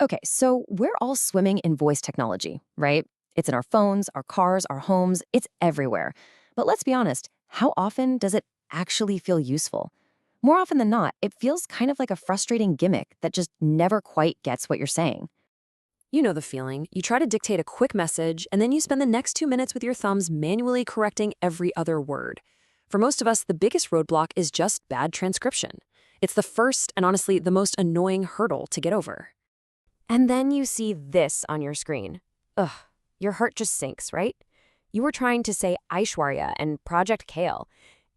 Okay, so we're all swimming in voice technology, right? It's in our phones, our cars, our homes, it's everywhere. But let's be honest, how often does it actually feel useful? More often than not, it feels kind of like a frustrating gimmick that just never quite gets what you're saying. You know the feeling. You try to dictate a quick message, and then you spend the next 2 minutes with your thumbs manually correcting every other word. For most of us, the biggest roadblock is just bad transcription. It's the first and honestly the most annoying hurdle to get over. And then you see this on your screen. Ugh, your heart just sinks, right? You were trying to say Aishwarya and Project Kale.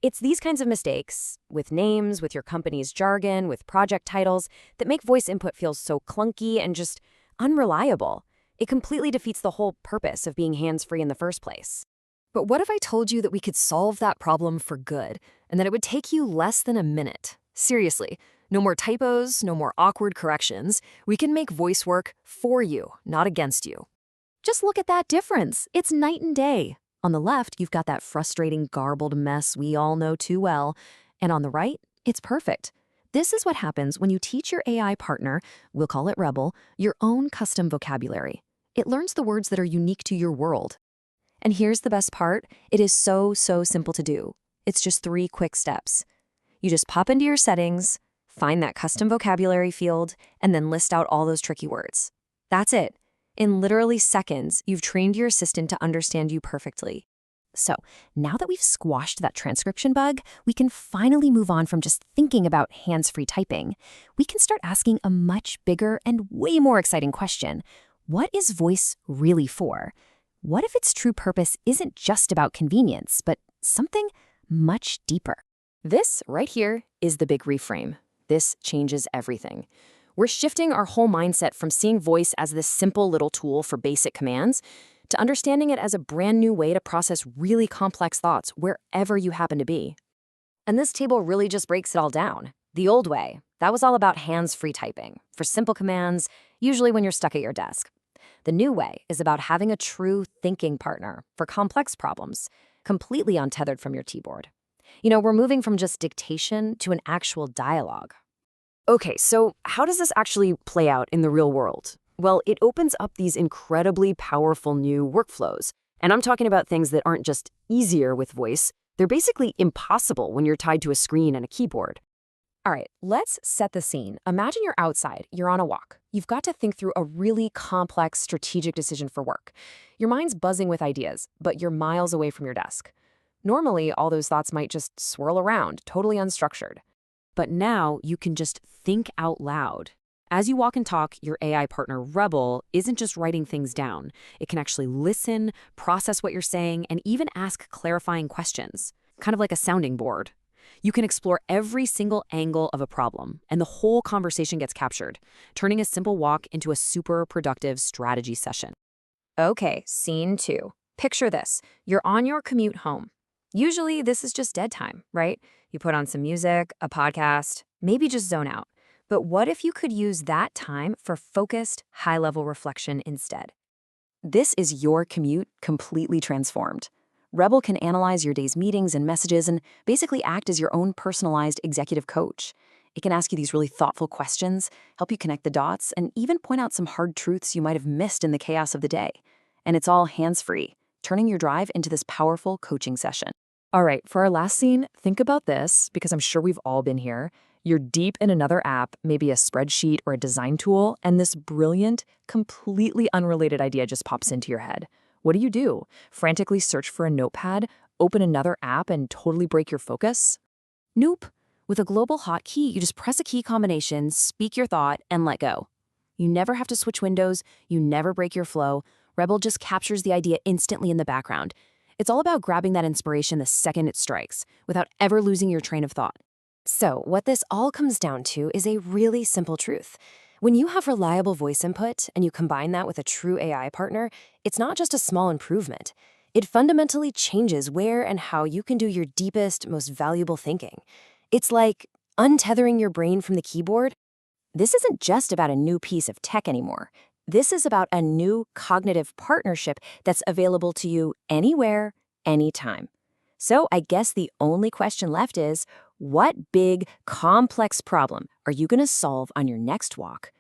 It's these kinds of mistakes, with names, with your company's jargon, with project titles, that make voice input feel so clunky and just unreliable. It completely defeats the whole purpose of being hands-free in the first place. But what if I told you that we could solve that problem for good, and that it would take you less than a minute? Seriously, no more typos, no more awkward corrections. We can make voice work for you, not against you. Just look at that difference. It's night and day. On the left, you've got that frustrating, garbled mess we all know too well. And on the right, it's perfect. This is what happens when you teach your AI partner, we'll call it Rebel, your own custom vocabulary. It learns the words that are unique to your world. And here's the best part. It is so simple to do. It's just 3 quick steps. You just pop into your settings, find that custom vocabulary field, and then list out all those tricky words. That's it. In literally seconds, you've trained your assistant to understand you perfectly. So, now that we've squashed that transcription bug, we can finally move on from just thinking about hands-free typing. We can start asking a much bigger and way more exciting question. What is voice really for? What if its true purpose isn't just about convenience, but something much deeper? This right here is the big reframe. This changes everything. We're shifting our whole mindset from seeing voice as this simple little tool for basic commands to understanding it as a brand new way to process really complex thoughts wherever you happen to be. And this table really just breaks it all down. The old way, that was all about hands-free typing, for simple commands, usually when you're stuck at your desk. The new way is about having a true thinking partner for complex problems, completely untethered from your keyboard. You know, we're moving from just dictation to an actual dialogue. Okay, so how does this actually play out in the real world? Well, it opens up these incredibly powerful new workflows. And I'm talking about things that aren't just easier with voice, they're basically impossible when you're tied to a screen and a keyboard. All right, let's set the scene. Imagine you're outside, you're on a walk. You've got to think through a really complex strategic decision for work. Your mind's buzzing with ideas, but you're miles away from your desk. Normally, all those thoughts might just swirl around, totally unstructured. But now you can just think out loud. As you walk and talk, your AI partner Rebel isn't just writing things down. It can actually listen, process what you're saying, and even ask clarifying questions, kind of like a sounding board. You can explore every single angle of a problem, and the whole conversation gets captured, turning a simple walk into a super productive strategy session. Okay, scene 2. Picture this. You're on your commute home. Usually, this is just dead time, right? You put on some music, a podcast, maybe just zone out. But what if you could use that time for focused, high-level reflection instead? This is your commute completely transformed. Rebel can analyze your day's meetings and messages and basically act as your own personalized executive coach. It can ask you these really thoughtful questions, help you connect the dots, and even point out some hard truths you might have missed in the chaos of the day. And it's all hands-free, turning your drive into this powerful coaching session. All right, for our last scene, think about this, because I'm sure we've all been here. You're deep in another app, maybe a spreadsheet or a design tool, and this brilliant, completely unrelated idea just pops into your head. What do? Frantically search for a notepad, open another app, and totally break your focus? Nope. With a global hotkey, you just press a key combination, speak your thought, and let go. You never have to switch windows, you never break your flow. Rebel just captures the idea instantly in the background. It's all about grabbing that inspiration the second it strikes, without ever losing your train of thought. So, what this all comes down to is a really simple truth. When you have reliable voice input and you combine that with a true AI partner, it's not just a small improvement. It fundamentally changes where and how you can do your deepest, most valuable thinking. It's like untethering your brain from the keyboard. This isn't just about a new piece of tech anymore. This is about a new cognitive partnership that's available to you anywhere, anytime. So I guess the only question left is, what big, complex problem are you going to solve on your next walk